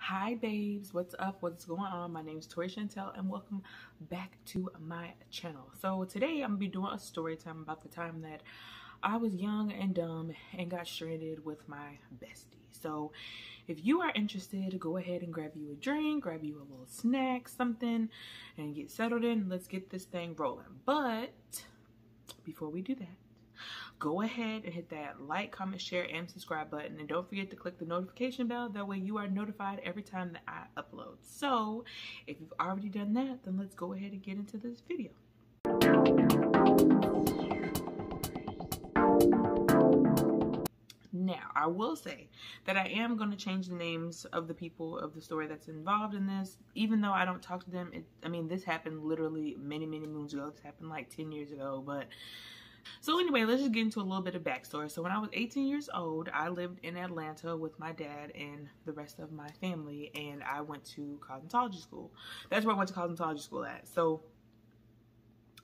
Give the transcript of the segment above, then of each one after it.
Hi babes, what's up? What's going on? My name is Torichantalxx and welcome back to my channel. So today I'm gonna be doing a story time about the time that I was young and dumb and got stranded with my bestie. So if you are interested, go ahead and grab you a drink, grab you a little snack, something, and get settled in. Let's get this thing rolling. But before we do that, go ahead and hit that like, comment, share, and subscribe button. And don't forget to click the notification bell. That way you are notified every time that I upload. So if you've already done that, then let's go ahead and get into this video. Now, I will say that I am going to change the names of the people of the story that's involved in this, even though I don't talk to them. I mean, this happened literally many moons ago. This happened like 10 years ago, but so anyway, let's just get into a little bit of backstory. So when I was 18 years old, I lived in Atlanta with my dad and the rest of my family, and I went to cosmetology school. That's where I went to cosmetology school at. So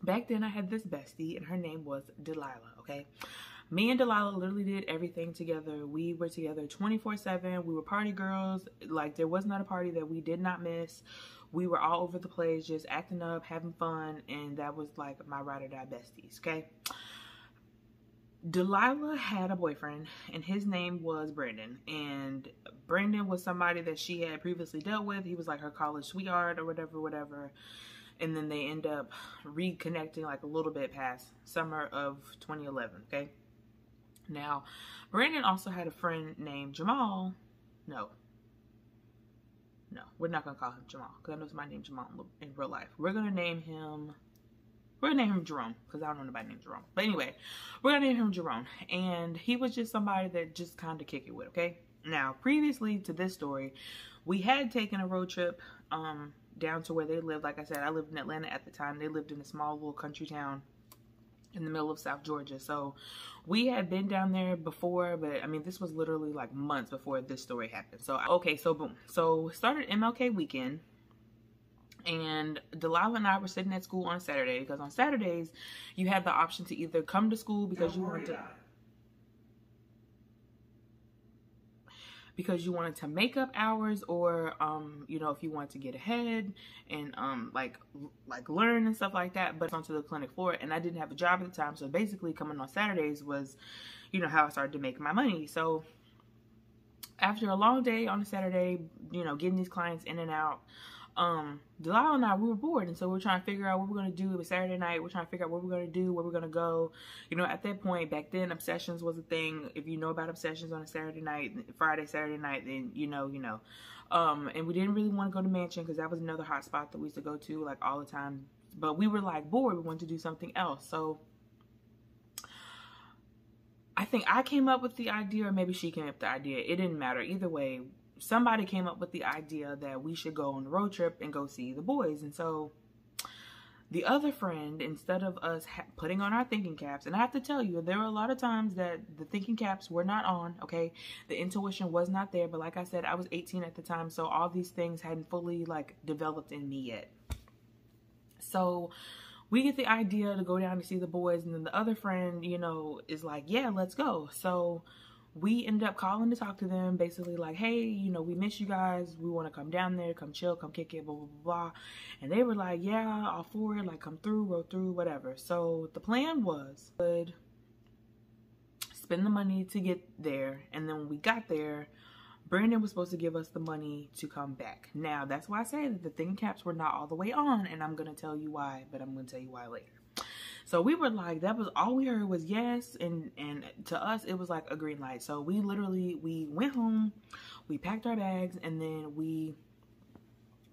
back then I had this bestie, and her name was Delilah, okay? Me and Delilah literally did everything together. We were together 24/7. We were party girls. Like, there was not a party that we did not miss. We were all over the place, just acting up, having fun, and that was like my ride or die besties, okay? Delilah had a boyfriend, and his name was Brandon. And Brandon was somebody that she had previously dealt with. He was like her college sweetheart or whatever. And then they end up reconnecting like a little bit past summer of 2011, okay? Now, Brandon also had a friend named Jamal. No, we're not going to call him Jamal, because I know somebody named Jamal in real life. We're going to name him Jerome, because I don't know anybody named Jerome. But anyway, we're going to name him Jerome. And he was just somebody that just kind of kick it with, okay? Now, previously to this story, we had taken a road trip down to where they lived. Like I said, I lived in Atlanta at the time. They lived in a small little country town in the middle of South Georgia. So we had been down there before, but I mean, this was literally like months before this story happened. So, okay, so boom. So it started MLK weekend, and Delilah and I were sitting at school on a Saturday, because on Saturdays you had the option to either come to school because you wanted to make up hours, or you know, if you wanted to get ahead and like learn and stuff like that, but onto the clinic floor. And I didn't have a job at the time, so basically coming on Saturdays was, you know, how I started to make my money. So after a long day on a Saturday, you know, getting these clients in and out, Delilah and I, we were bored, and so we were trying to figure out what we're going to do. It was Saturday night. We're trying to figure out what we're going to do, where we're going to go. You know, at that point, back then, obsessions was a thing. If you know about obsessions on a Saturday night, Saturday night, then you know. And we didn't really want to go to Mansion, because that was another hot spot that we used to go to, like, all the time. But we were, like, bored. We wanted to do something else. So I think I came up with the idea, or maybe she came up with the idea. It didn't matter. Either way, somebody came up with the idea that we should go on the road trip and go see the boys. And so the other friend, instead of us putting on our thinking caps, and I have to tell you, there were a lot of times that the thinking caps were not on, okay? The intuition was not there, but like I said, I was 18 at the time, so all these things hadn't fully, like, developed in me yet. So we get the idea to go down to see the boys, and then the other friend, you know, is like, yeah, let's go. So we ended up calling to talk to them, basically like, hey, you know, we miss you guys. We want to come down there, come chill, come kick it, blah, blah, blah. And they were like, yeah, all for it, like, come through, roll through, whatever. So the plan was, would spend the money to get there, and then when we got there, Brandon was supposed to give us the money to come back. Now, that's why I say that the thinking caps were not all the way on, and I'm going to tell you why, but I'm going to tell you why later. So we were like, that was all we heard was yes, and to us it was like a green light. So we went home, we packed our bags, and then we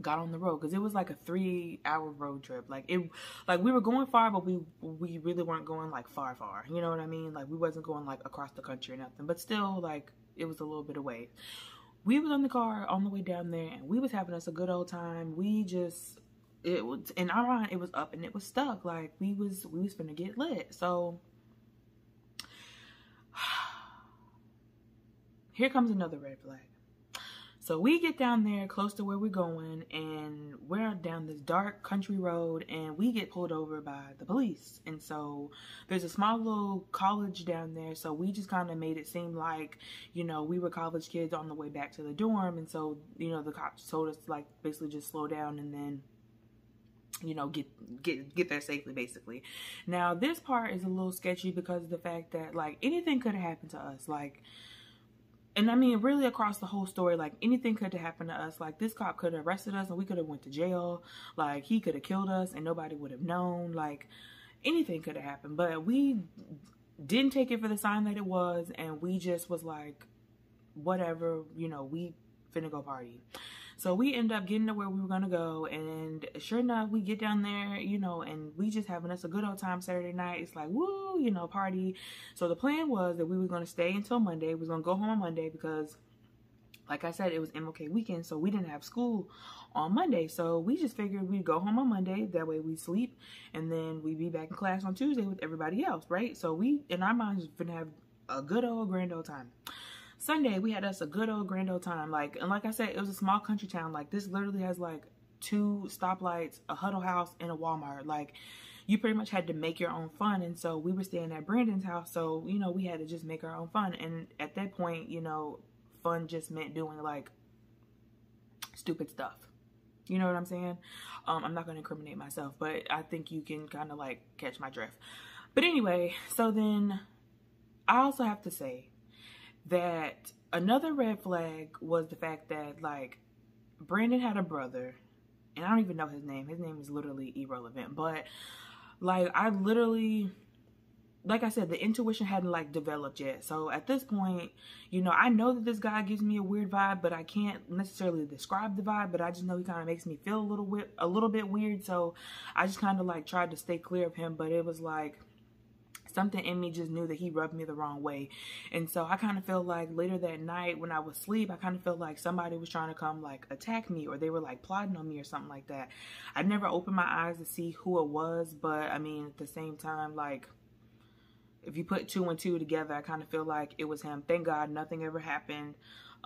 got on the road, because it was like a 3-hour road trip. Like we were going far, but we really weren't going like far, you know what I mean? Like, we wasn't going like across the country or nothing, but still, like, it was a little bit away. We was on the car on the way down there, and we was having us a good old time. It was, in our mind, it was up and it was stuck. Like, we was finna get lit. So here comes another red flag. So we get down there close to where we're going, and we're down this dark country road, and we get pulled over by the police. And so there's a small little college down there, so we just kind of made it seem like, you know, we were college kids on the way back to the dorm. And so, you know, the cops told us to, like, basically just slow down and then, you know, get there safely, basically. Now, this part is a little sketchy because of the fact that, like, anything could have happened to us. Like, and I mean, really across the whole story, like, anything could have happened to us. Like, this cop could have arrested us and we could have went to jail. Like, he could have killed us and nobody would have known. Like, anything could have happened. But we didn't take it for the sign that it was, and we just was like, whatever, you know, we finna go party. So we end up getting to where we were gonna go, and sure enough, we get down there, you know, and we just having us a good old time Saturday night. It's like, woo, you know, party. So the plan was that we were gonna stay until Monday. We was gonna go home on Monday because, like I said, it was MLK weekend, so we didn't have school on Monday. So we just figured we'd go home on Monday. That way we sleep, and then we'd be back in class on Tuesday with everybody else, right? So we, in our minds, was gonna have a good old grand old time. Sunday, we had us a good old grand old time. Like, and like I said, it was a small country town. Like, this literally has like 2 stoplights, a Huddle House, and a Walmart. Like, you pretty much had to make your own fun. And so we were staying at Brandon's house, so, you know, we had to just make our own fun. And at that point, you know, fun just meant doing like stupid stuff. You know what I'm saying? I'm not going to incriminate myself, but I think you can kind of like catch my drift. But anyway, so then I also have to say that another red flag was the fact that, like, Brandon had a brother, and I don't even know his name. His name is literally irrelevant. But, like, I literally, like I said, the intuition hadn't, like, developed yet. So at this point, you know, I know that this guy gives me a weird vibe, but I can't necessarily describe the vibe. But I just know he kind of makes me feel a little bit weird. So I just kind of, like, tried to stay clear of him. But it was like, something in me just knew that he rubbed me the wrong way. And so I kind of felt like later that night when I was asleep, I kind of felt like somebody was trying to come like attack me, or they were like plotting on me or something like that. I never opened my eyes to see who it was, but I mean, at the same time, like, if you put 2 and 2 together, I kind of feel like it was him. Thank God nothing ever happened.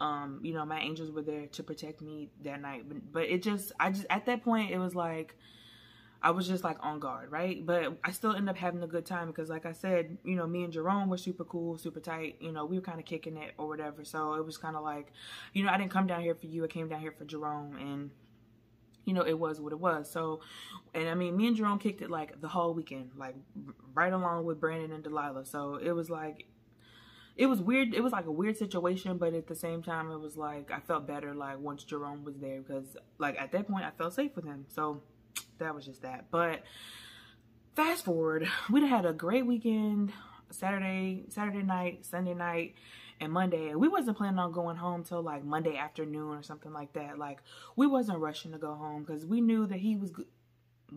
You know, my angels were there to protect me that night. But it just, at that point, it was like, I was just like on guard, right? But I still ended up having a good time because, like I said, you know, me and Jerome were super cool, super tight. You know, we were kind of kicking it or whatever. So it was kind of like, you know, I didn't come down here for you. I came down here for Jerome, and, you know, it was what it was. So, and I mean, me and Jerome kicked it like the whole weekend, like right along with Brandon and Delilah. So it was like, it was weird. It was like a weird situation, but at the same time, it was like, I felt better like once Jerome was there because, like, at that point, I felt safe with him. So that was just that. But fast forward, we'd had a great weekend, Saturday night, Sunday night, and Monday. And we wasn't planning on going home till like Monday afternoon or something like that. Like, we wasn't rushing to go home because we knew that he was good.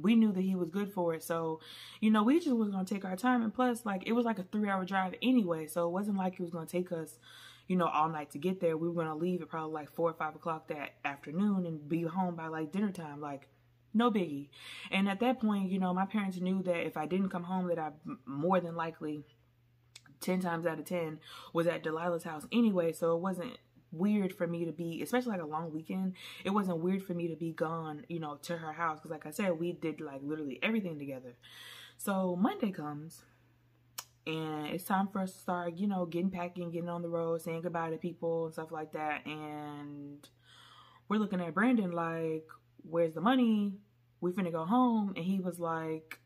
We knew that he was good for it. So, you know, we just was going to take our time. And plus, like, it was like a 3-hour drive anyway. So it wasn't like it was going to take us, you know, all night to get there. We were going to leave at probably like 4 or 5 o'clock that afternoon and be home by like dinner time. Like, no biggie. And at that point, you know, my parents knew that if I didn't come home, that I more than likely 10 times out of 10 was at Delilah's house anyway. So it wasn't weird for me to be, especially like a long weekend, it wasn't weird for me to be gone, you know, to her house. Because like I said, we did like literally everything together. So Monday comes and it's time for us to start, you know, getting packing, getting on the road, saying goodbye to people and stuff like that. And we're looking at Brandon like, where's the money? We finna go home. And he was like,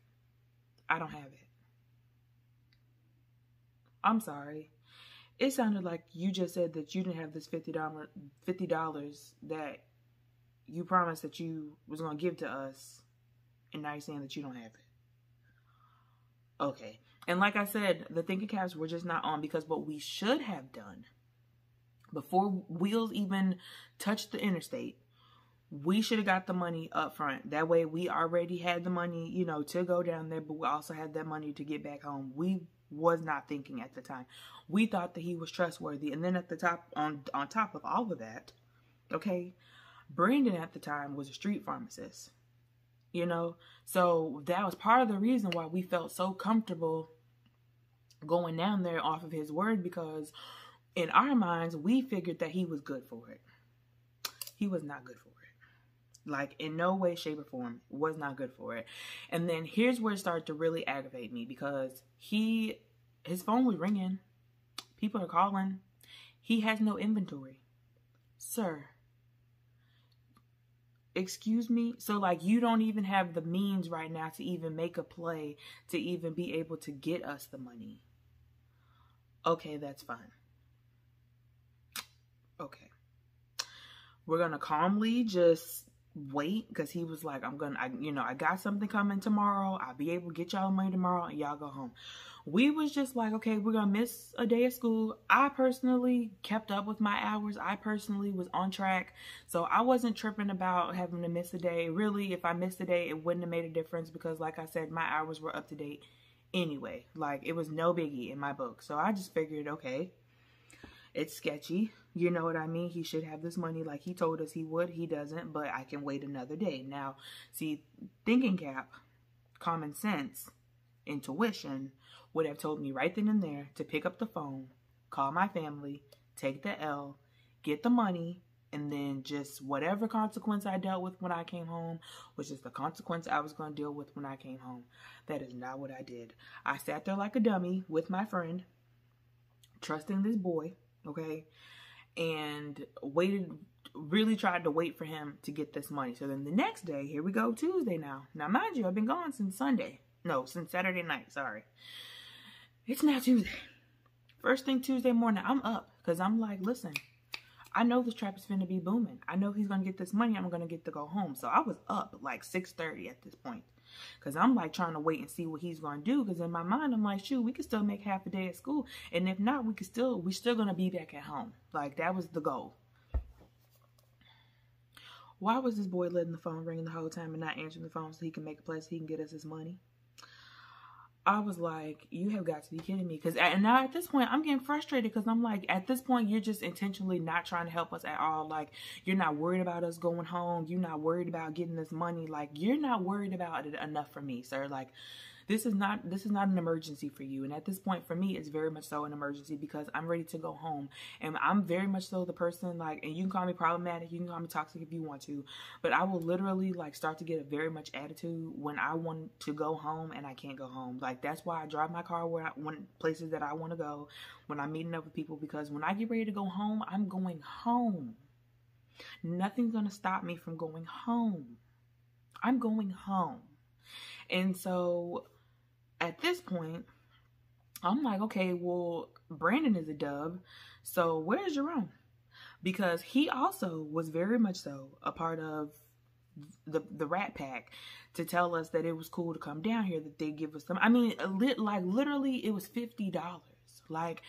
I don't have it. I'm sorry. It sounded like you just said that you didn't have this $50 that you promised that you was going to give to us. And now you're saying that you don't have it. Okay. And like I said, the thinking caps were just not on, because what we should have done before wheels even touched the interstate, we should have got the money up front. That way we already had the money, you know, to go down there, but we also had that money to get back home. We was not thinking at the time. We thought that he was trustworthy. And then at the top, on top of all of that, okay, Brandon at the time was a street pharmacist, you know? So that was part of the reason why we felt so comfortable going down there off of his word, because in our minds, we figured that he was good for it. He was not good for it. Like, in no way, shape, or form, was not good for it. And then here's where it started to really aggravate me, because his phone was ringing. People are calling. He has no inventory. Sir, excuse me? So, like, you don't even have the means right now to even make a play to even be able to get us the money. Okay, that's fine. Okay. We're going to calmly just wait, because he was like, I got something coming tomorrow. I'll be able to get y'all money tomorrow and y'all go home. We was just like, okay, we're going to miss a day of school. I personally kept up with my hours. I personally was on track. So I wasn't tripping about having to miss a day. Really, if I missed a day, it wouldn't have made a difference, because like I said, my hours were up to date anyway. Like, it was no biggie in my book. So I just figured, okay, it's sketchy. You know what I mean? He should have this money like he told us he would. He doesn't, but I can wait another day. Now, see, thinking cap, common sense, intuition would have told me right then and there to pick up the phone, call my family, take the L, get the money, and then just whatever consequence I dealt with when I came home was just the consequence I was going to deal with when I came home. That is not what I did. I sat there like a dummy with my friend, trusting this boy, okay, and really tried to wait for him to get this money. So then the next day, here we go, Tuesday now. Now, mind you, I've been gone since since Saturday night, sorry. It's now Tuesday. First thing Tuesday morning, I'm up, because I'm like, listen, I know this trap is finna be booming. I know he's going to get this money. I'm going to get to go home. So I was up like 6:30 at this point, because I'm like trying to wait and see what he's going to do. Because in my mind, I'm like, shoot, we could still make half a day at school. And if not, we're still going to be back at home. Like, that was the goal. Why was this boy letting the phone ring the whole time and not answering the phone so he can make a play so he can get us his money? I was like, you have got to be kidding me. And now at this point, I'm getting frustrated, because I'm like, at this point, you're just intentionally not trying to help us at all. Like, you're not worried about us going home. You're not worried about getting this money. Like, you're not worried about it enough for me, sir. Like, this is not an emergency for you. And at this point, for me, it's very much so an emergency, because I'm ready to go home. And I'm very much so the person, like, and you can call me problematic, you can call me toxic if you want to, but I will literally, like, start to get a very much attitude when I want to go home and I can't go home. Like, that's why I drive my car places that I want to go, when I'm meeting up with people, because when I get ready to go home, I'm going home. Nothing's going to stop me from going home. I'm going home. And so at this point, I'm like, okay, well, Brandon is a dub, so where's Jerome? Because he also was very much so a part of the Rat Pack to tell us that it was cool to come down here, that they give us some. I mean, literally, it was $50. Like,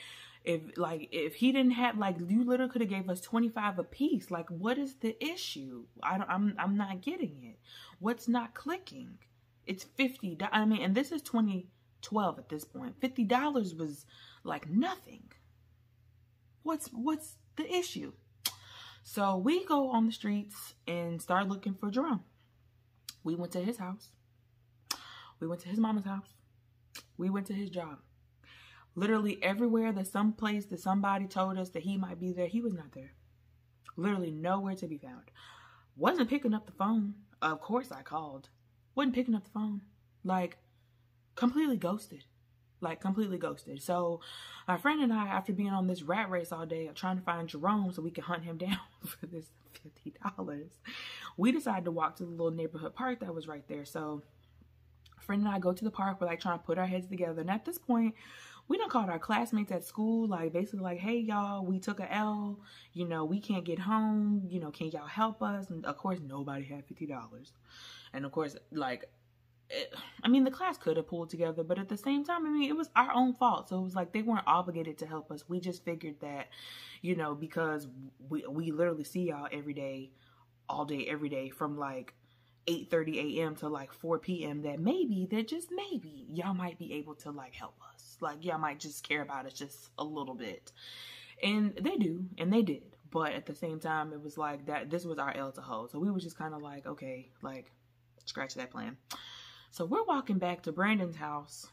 if he didn't have, like, you literally could have gave us $25 a piece. Like, what is the issue? I'm not getting it. What's not clicking? It's $50. I mean, and this is 2012 at this point. $50 was like nothing. What's the issue? So we go on the streets and start looking for Jerome. We went to his house. We went to his mama's house. We went to his job. Literally everywhere that somebody told us that he might be there, he was not there. Literally nowhere to be found. Wasn't picking up the phone. Of course I called. Wasn't picking up the phone. Like, completely ghosted. Like, completely ghosted. So, my friend and I, after being on this rat race all day of trying to find Jerome so we can hunt him down for this $50, we decided to walk to the little neighborhood park that was right there. So, a friend and I go to the park. We're, like, trying to put our heads together. And at this point, we done called our classmates at school, like, basically like, hey, y'all, we took a L. You know, we can't get home. You know, can y'all help us? And, of course, nobody had $50. And, of course, like, I mean, the class could have pulled together, but at the same time, I mean, it was our own fault. So it was like they weren't obligated to help us. We just figured that, you know, because we literally see y'all every day, all day, every day, from like 8:30 a.m. to like 4 p.m. that just maybe y'all might be able to like help us. Like, y'all might just care about us just a little bit. And they do, and they did. But at the same time, it was like that this was our L to hold. So we were just kind of like, okay, like, scratch that plan. So we're walking back to Brandon's house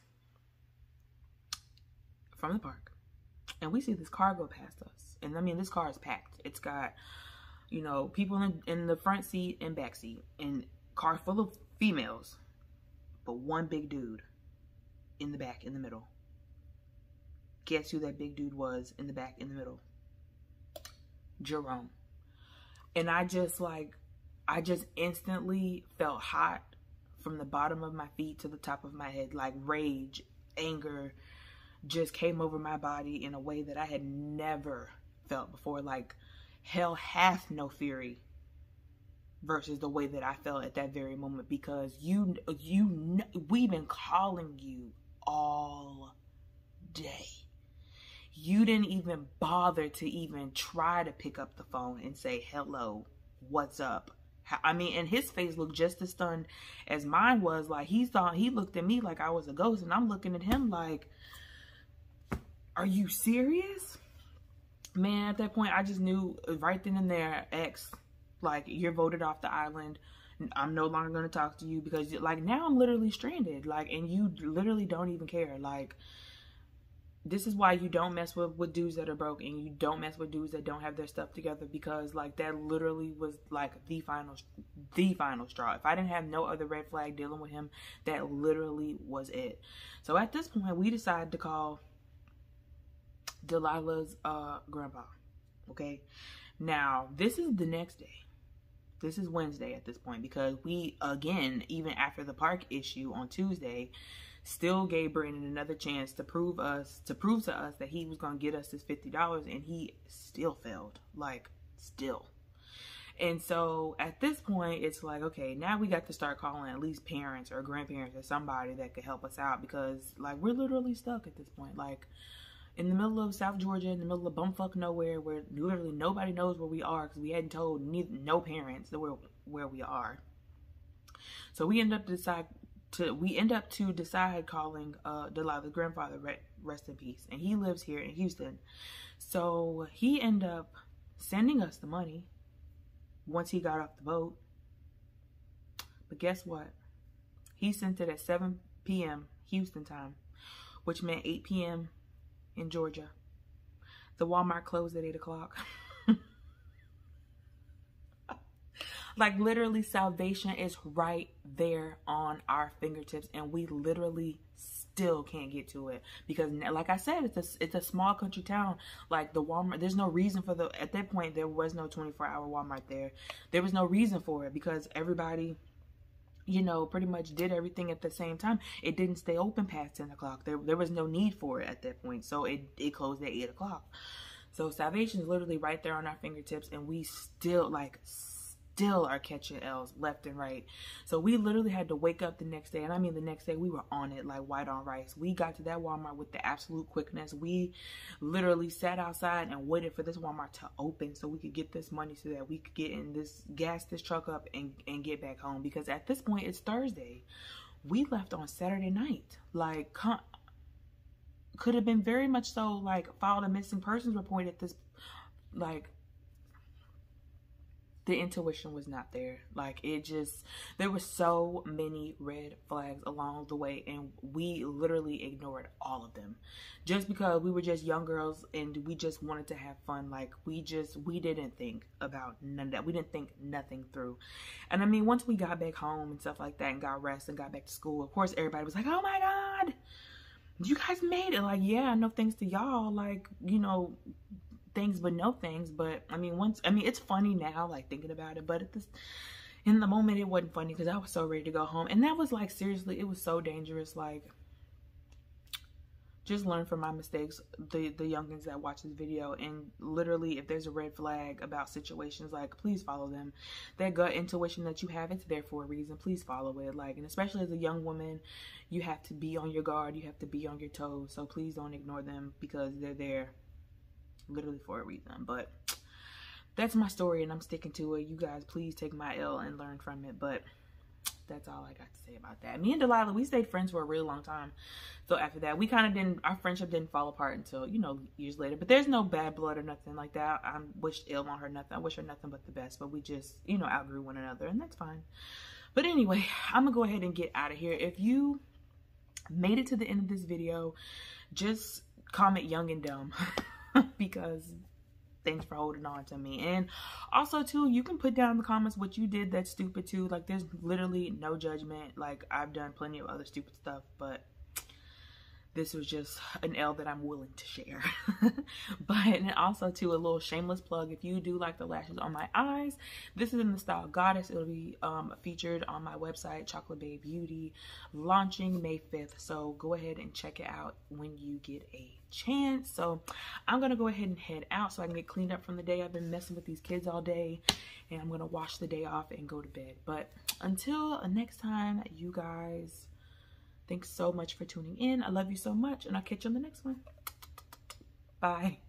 from the park, and we see this car go past us. And I mean, this car is packed. It's got You know, people in the front seat and back seat, and car full of females, but one big dude in the back, in the middle. Guess who that big dude was in the back, in the middle? Jerome. And I just instantly felt hot from the bottom of my feet to the top of my head. Like rage, anger just came over my body in a way that I had never felt before. Like hell hath no fury versus the way that I felt at that very moment, because we've been calling you all day. You didn't even bother to even try to pick up the phone and say, hello, what's up? I mean, and his face looked just as stunned as mine was. Like, he looked at me like I was a ghost, and I'm looking at him like, are you serious? Man, at that point, I just knew right then and there, X, like, you're voted off the island. I'm no longer going to talk to you, because, like, now I'm literally stranded. Like, and you literally don't even care. Like, this is why you don't mess with dudes that are broke, and you don't mess with dudes that don't have their stuff together, because like that literally was like the final straw. If I didn't have no other red flag dealing with him, that literally was it. So at this point, we decided to call Delilah's grandpa. Okay, now this is the next day. This is Wednesday at this point, because we, again, even after the park issue on Tuesday, still gave Brandon another chance to prove to us that he was going to get us this $50, and he still failed. Like, still. And so at this point, it's like, okay, now we got to start calling at least parents or grandparents or somebody that could help us out, because like we're literally stuck at this point. Like in the middle of South Georgia, in the middle of bumfuck nowhere, where literally nobody knows where we are, because we hadn't told no parents that where we are. So we end up to decide calling Delilah's grandfather, rest in peace, and he lives here in Houston. So he ended up sending us the money once he got off the boat. But guess what? He sent it at 7 p.m. Houston time, which meant 8 p.m. in Georgia. The Walmart closed at 8 o'clock. Like, literally, salvation is right there on our fingertips, and we literally still can't get to it, because like I said, it's a small country town. Like the Walmart, there's no reason for at that point there was no 24-hour Walmart there. There was no reason for it, because everybody, you know, pretty much did everything at the same time. It didn't stay open past 10 o'clock. There was no need for it at that point, so it closed at 8 o'clock. So salvation is literally right there on our fingertips, and we still are catching L's left and right. So we literally had to wake up the next day, and I mean the next day we were on it like white on rice. We got to that Walmart with the absolute quickness. We literally sat outside and waited for this Walmart to open so we could get this money, so that we could get in gas this truck up and get back home, because at this point it's Thursday. We left on Saturday night. Like, could have been very much so like filed a missing persons report at this, like, the intuition was not there. Like, there were so many red flags along the way, and we literally ignored all of them just because we were just young girls and we just wanted to have fun. Like, we didn't think about none of that. We didn't think nothing through. And I mean, once we got back home and stuff like that and got rest and got back to school, of course everybody was like, oh my God, you guys made it. Like, yeah, no thanks to y'all. Like, you know, things but no things. But I mean, it's funny now, like, thinking about it, but in the moment it wasn't funny, because I was so ready to go home. And that was like, seriously, it was so dangerous. Like, just learn from my mistakes, the youngins that watch this video, and literally, if there's a red flag about situations, like, please follow them. That gut intuition that you have, it's there for a reason. Please follow it. Like, and especially as a young woman, you have to be on your guard, you have to be on your toes. So please don't ignore them, because they're there literally for a reason. But that's my story, and I'm sticking to it. You guys, please take my L and learn from it. But that's all I got to say about that. Me and Delilah, we stayed friends for a really long time. So after that, our friendship didn't fall apart until, you know, years later. But there's no bad blood or nothing like that. I wish ill on her nothing. I wish her nothing but the best. But we just, you know, outgrew one another, and that's fine. But anyway, I'm gonna go ahead and get out of here. If you made it to the end of this video, just comment young and dumb. Because thanks for holding on to me. And also too, you can put down in the comments what you did that's stupid too. Like, there's literally no judgment. Like, I've done plenty of other stupid stuff, but this was just an L that I'm willing to share. But, and also too, a little shameless plug, if you do like the lashes on my eyes, this is in the style Goddess. It'll be featured on my website, Chocolate Bae Beauty, launching May 5th. So go ahead and check it out when you get a chance. So I'm gonna go ahead and head out so I can get cleaned up from the day. I've been messing with these kids all day, and I'm gonna wash the day off and go to bed. But until next time, you guys, thanks so much for tuning in. I love you so much, and I'll catch you on the next one. Bye.